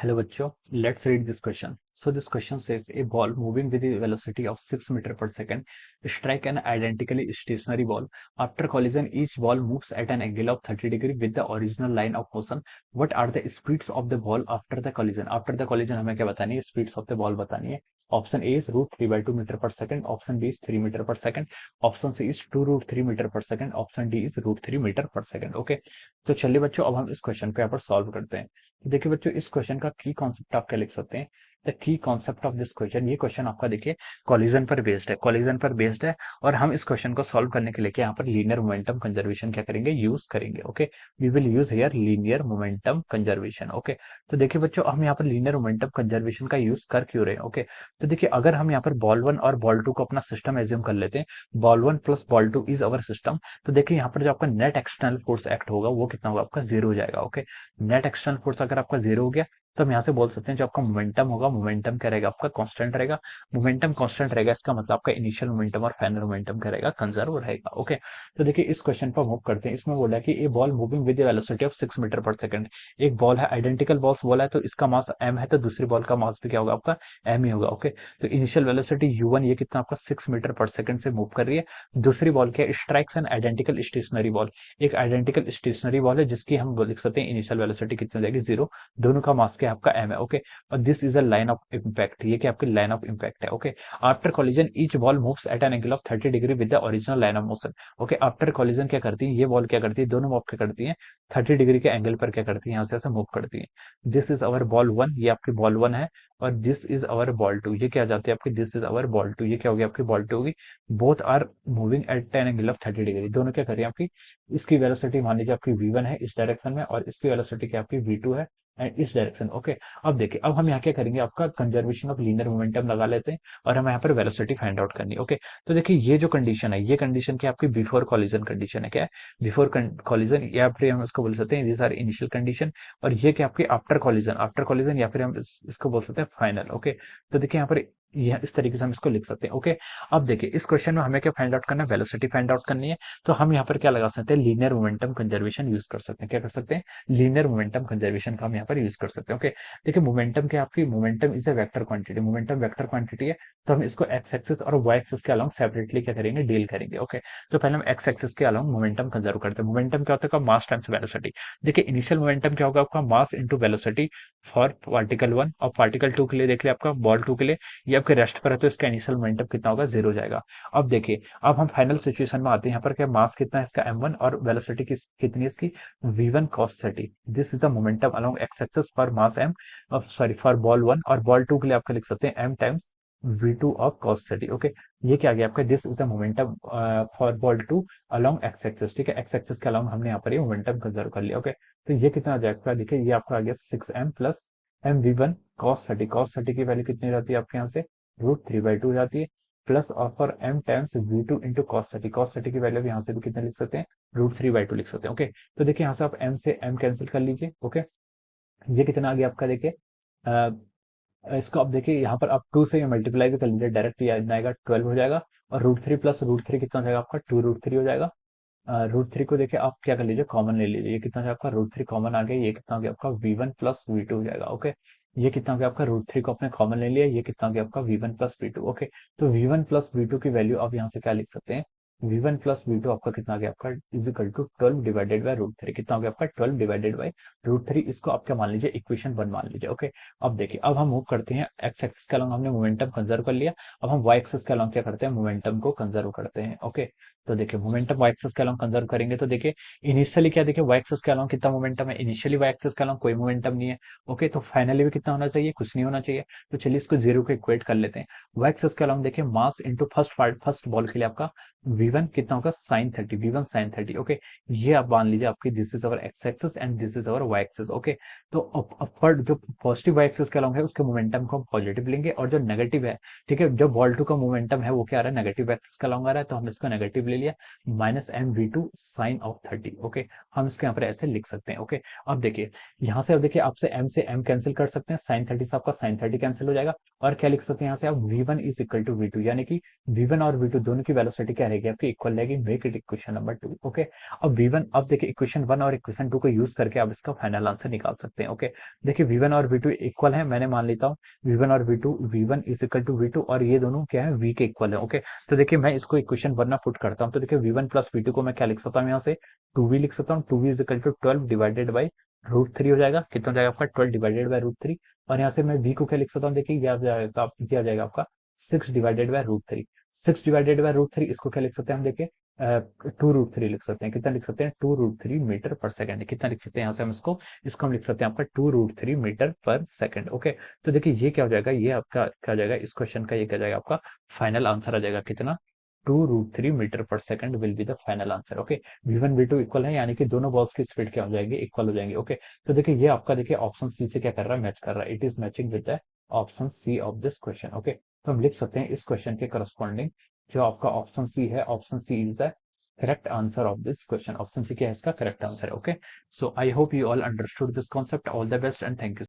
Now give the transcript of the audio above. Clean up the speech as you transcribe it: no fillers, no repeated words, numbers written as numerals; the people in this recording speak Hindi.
Hello bachcho, let's read this question. So this question says a ball moving with a velocity of 6 meter per second strike an identically stationary ball. After collision, each ball moves at an angle of 30 degree with the original line of motion. What are the speeds of the ball after the collision? After the collision हमें क्या बतानी है? Speeds of the ball बतानी है. Option A is √3/2 meter per second. Option B is 3 meter per second. Option C is 2√3 meter per second. Option D is √3 meter per second. Okay. तो चलिए बच्चों अब हम इस क्वेश्चन पे यहाँ पर सॉल्व करते हैं. तो देखिए बच्चों इस क्वेश्चन का की कॉन्सेप्ट आप क्या लिख सकते हैं. The key concept of this question, ये क्वेश्चन आपका देखिए कॉलिजन पर बेस्ड है, कॉलिजन पर बेस्ड है. और हम इस क्वेश्चन को सॉल्व करने के लिए यहाँ पर लीनियर मोमेंटम कंजर्वेशन क्या करेंगे, यूज करेंगे. Okay, we will use here linear momentum conservation. Okay, तो देखिए बच्चों हम यहाँ पर लीनियर मोमेंटम कंजर्वेशन का यूज कर क्यों रहे हैं. ओके, तो देखिए अगर हम यहाँ पर बॉल वन और बॉल टू को अपना सिस्टम एज्यूम कर लेते हैं, ball one plus ball two is our system, तो देखिए यहाँ पर जो आपका नेट एक्सटर्नल फोर्स एक्ट होगा वो कितना होगा, आपका जीरो हो जाएगा. ओके, नेट एक्सटर्नल फोर्स अगर आपका जीरो हो गया तो हम यहाँ से बोल सकते हैं जो आपका मोमेंटम होगा, मोमेंटम क्या रहेगा, आपका कांस्टेंट रहेगा. मोमेंटम कांस्टेंट रहेगा इसका मतलब आपका इनिशियल मोमेंटम और फाइनल मोमेंटम क्या रहेगा, कंजर्व रहेगा. ओके, तो देखिए इस क्वेश्चन पर मूव करते हैं. इसमें बोला है कि a ball moving with velocity of 6 metre per second. एक बॉल है, आइडेंटिकल बॉल्स बोला है तो इसका मास m है, तो दूसरी बॉल का मास भी क्या होगा, आपका m ही होगा. ओके, तो इनिशियल वेलोसिटी u1 ये कितना आपका 6 मीटर पर सेकंड से मूव कर रही है. दूसरी बॉल क्या, strikes an identical stationary ball. एक आइडेंटिकल स्टेशनरी बॉल है जिसकी हम लिख सकते हैं इनिशियल वेलोसिटी कितनी हो जाएगी, जीरो. दोनों का मास क्या है, आपका m है. ओके, और this is a line of impact, ये क्या आपकी लाइन ऑफ इम्पैक्ट है. Okay, after collision each ball moves eight an angle of 30 degree with the original line of motion. Okay, after collision क्या करती है ये बॉल, क्या करती है, दोनों बॉल क्या करती है, 30 डिग्री के एंगल पर क्या करती है, यहाँ से ऐसे मूव करती है. This is our ball one, ये आपकी बॉल वन है. और this is our ball two, ये क्या आ जाती है आपकी, this is our ball two, ये क्या होगी आपकी बॉल टू होगी. Both are moving at an angle of 30 degree. दोनों क्या कर रही है आपकी, इसकी वेलोसिटी मान लीजिए आपकी v1 है इस डायरेक्शन में, और इसकी वेलोसिटी क्या आपकी v2 है एंड इस डायरेक्शन. ओके, अब देखिए अब हम यहाँ क्या करेंगे, आपका कंजर्वेशन ऑफ लीनियर मोमेंटम लगा लेते हैं और हमें यहाँ पर वेलोसिटी फाइंड आउट करनी है. ओके, तो देखिए ये जो कंडीशन है, ये कंडीशन क्या आपकी बिफोर कॉलिजन कंडीशन है. क्या है, बिफोर कॉलिजन, या फिर हम इसको बोल सकते हैं दिस आर इनिशियल कंडीशन. और ये क्या आपकी आफ्टर कॉलिजन, आफ्टर कॉलिजन, या फिर हम इसको बोल सकते हैं फाइनल. ओके, तो देखिए यहाँ पर यह इस तरीके से हम इसको लिख सकते हैं. ओके, अब देखिए इस क्वेश्चन में हमें क्या फाइंड आउट करना है, वेलोसिटी फाइंड आउट करनी है. तो हम यहाँ पर क्या लगा सकते हैं, लीनियर मोमेंटम कंजर्वेशन यूज कर सकते हैं. क्या कर सकते हैं, लीनियर मोमेंटम कंजर्वेशन का हम यहाँ पर यूज कर सकते हैं. ओके, देखिए मोमेंटम क्या आपकी, momentum is a vector quantity, momentum vector quantity है. तो हम इसको एक्स एक्सिस और वाई एक्सिस के अलोंग सेपरेटली क्या करेंगे, डील करेंगे. ओके, तो पहले हम एक्स एक्सिस के अलोंग मोमेंटम कंजर्व करते हैं. मोमेंटम क्या होता है, मास टाइम्स वेलोसिटी. देखिए इनिशियल मोमेंटम क्या होगा, आपका mass into velocity for particle one, और पार्टिकल टू के लिए देख लिया आपका बॉल टू के लिए ये आपके रेस्ट पर है, तो इसका इनिशियल मोमेंटम कितना होगा, जीरो हो जाएगा. अब देखिए अब हम फाइनल सिचुएशन में आते हैं, यहाँ पर क्या मास कितना है इसका m1, और वेलोसिटी कितनी है इसकी v1 cos 30. This is the momentum along x axis for mass m, sorry for ball one, और बॉल टू के लिए आपका लिख सकते हैं m times v2 of cos 30. Okay, ये क्या आ गया आपका, this is the momentum for ball two along x axis. ठीक है, एक्स एक्सिस के अलोंग हमने यहाँ पर ये मोमेंटम कंजर्व कर लिया. ओके, तो ये कितना आ जाएगा, देखिए ये आपका आ गया 6m plus M V one cos 30. Cos 30 की वैल्यू कितनी रहती है आपके यहाँ से, √3/2 जाती है. Plus offer m times v2 into cos 30. Cos 30 की वैल्यू यहाँ से भी कितने लिख सकते हैं, √3/2 लिख सकते हैं. ओके, तो देखिए यहाँ से आप m से m कैंसिल कर लीजिए. ओके, ये कितना आ गया आपका, देखिए इसको आप देखिए यहाँ पर आप 2 से मल्टीप्लाई भी कर लीजिए डायरेक्ट, ये आएगा 12 हो जाएगा. और √3 प्लस √3 कितना हो जाएगा आपका, 2√3 हो जाएगा. √3 को देखिए आप क्या कर लीजिए, कॉमन ले लीजिए. ये कितना है आपका, √3 कॉमन आ गया, ये कितना हो गया आपका v1 प्लस v2 हो जाएगा. ओके, ये कितना हो गया आपका, √3 को आपने कॉमन ले लिया, ये कितना हो गया आपका v1 प्लस v2. ओके, तो v1 प्लस v2 की वैल्यू आप यहाँ से क्या लिख सकते हैं, v1 प्लस v2 आपका कितना आ गया आपका, is equal to 12 divided by √3. कितना हो गया आपका, 12 डिवाइडेड बाय √3. इसको आप क्या मान लीजिए, इक्वेशन 1 मान लीजिए. ओके, अब देखिए अब हम मूव करते हैं, एक्स एक्सिस के अलॉन्ग हमने मोमेंटम कंजर्व कर लिया. अब हम वाई एक्सिस के अलॉन्ग क्या करते हैं, मोमेंटम को कंजर्व करते हैं. ओके, तो देखिए मोमेंटम वाई एक्सिस के अलॉन्ग कंजर्व करेंगे तो देखिए इनिशियली क्या, देखिए वाई एक्सिस के अलॉन्ग कितना मोमेंटम है, इनिशियली वाई एक्सिस के अलॉन्ग कोई मोमेंटम नहीं है. ओके, तो फाइनली भी कितना होना चाहिए, कुछ नहीं होना चाहिए. तो चलिए इसको जीरो को इक्वेट कर लेते हैं. वाई एक्सिस के अलॉन्ग देखिए mass into first part, first ball के लिए आपका v1 कितना होगा, साइन 30, v1 साइन 30. ओके, ये आप मान लीजिए आपकी this is our x axis and this is our y axis. Okay, तो अपवर्ड जो पॉजिटिव वाई एक्सिस के अलॉन्ग है उसके मोमेंटम को हम पॉजिटिव लेंगे, और जो नेगेटिव है, ठीक है, जो बॉल टू का मोमेंटम है वो क्या आ रहा है, नेगेटिव एक्सिस के अलॉन्ग आ रहा है, तो हम इसको नेगेटिव ले लिया, minus M V two sine of 30. Okay, हम इसको यहाँ पर ऐसे लिख सकते हैं. ओके, अब देखिए यहाँ से, अब देखिए आपसे m कैंसिल कर सकते हैं, साइन 30 से आपका साइन 30 कैंसिल हो जाएगा. और क्या लिख सकते हैं यहाँ से आप, v1 is equal to v2, यानी कि v1 और v2 दोनों की वेलोसिटी क्या रहेगी की इक्वल रहेगी, make it equation number 2। Okay, अब V1, अब देखिए इक्वेशन 1 और इक्वेशन 2 को यूज करके आप इसका फाइनल आंसर निकाल सकते हैं। ओके, देखिए V1 और V2 इक्वल है, मैंने मान लेता हूँ V1 और V2, V1 is equal to V2, और ये दोनों क्या है, V के इक्वल है। ओके, तो देखिए मैं इसको इक्वेशन 1 में पुट करता हूँ, तो देखिए V1 प्लस V2 को मैं क्या लिख सकता हूँ यहाँ से, 2V लिख सकता हूँ। 2V is equal to 12 divided by √3 हो जाएगा, कितना हो जाएगा आपका, 12 डिवाइडेड बाई √3। और यहाँ से मैं V को क्या लिख सकता हूँ, देखिए ये आ जाएगा आपका 6 डिवाइडेड बाय √3। 6 डिवाइडेड बाय √3, इसको क्या लिख सकते हैं हम, देखिए 2 √3 लिख सकते हैं। कितना लिख सकते हैं, 2 √3 मीटर पर सेकंड। कितना लिख सकते हैं यहाँ से हम इसको हम लिख सकते हैं आपका 2 √3 मीटर पर सेकंड। ओके, तो देखिए ये क्या हो जाएगा, ये आपका क्या हो जाएगा, इस क्वेश्चन का ये क्या जाएगा, आपका फाइनल आंसर आ जाएगा कितना, 2 √3 metre per second will be the final answer. Okay, V1 V2 equal है, यानी कि दोनों बॉल्स की स्पीड क्या हो जाएगी, इक्वल हो जाएंगे। ओके, तो देखिए ये आपका देखिए ऑप्शन सी से क्या कर रहा है, मैच कर रहा है, it is matching with the option C of this question. Okay, तो हम लिख सकते हैं इस क्वेश्चन के करस्पॉन्डिंग जो आपका ऑप्शन सी है, option C is the correct answer of this question. Option C क्या है, इसका करेक्ट आंसर है। Okay, so I hope you all understood this concept. All the best and thank you.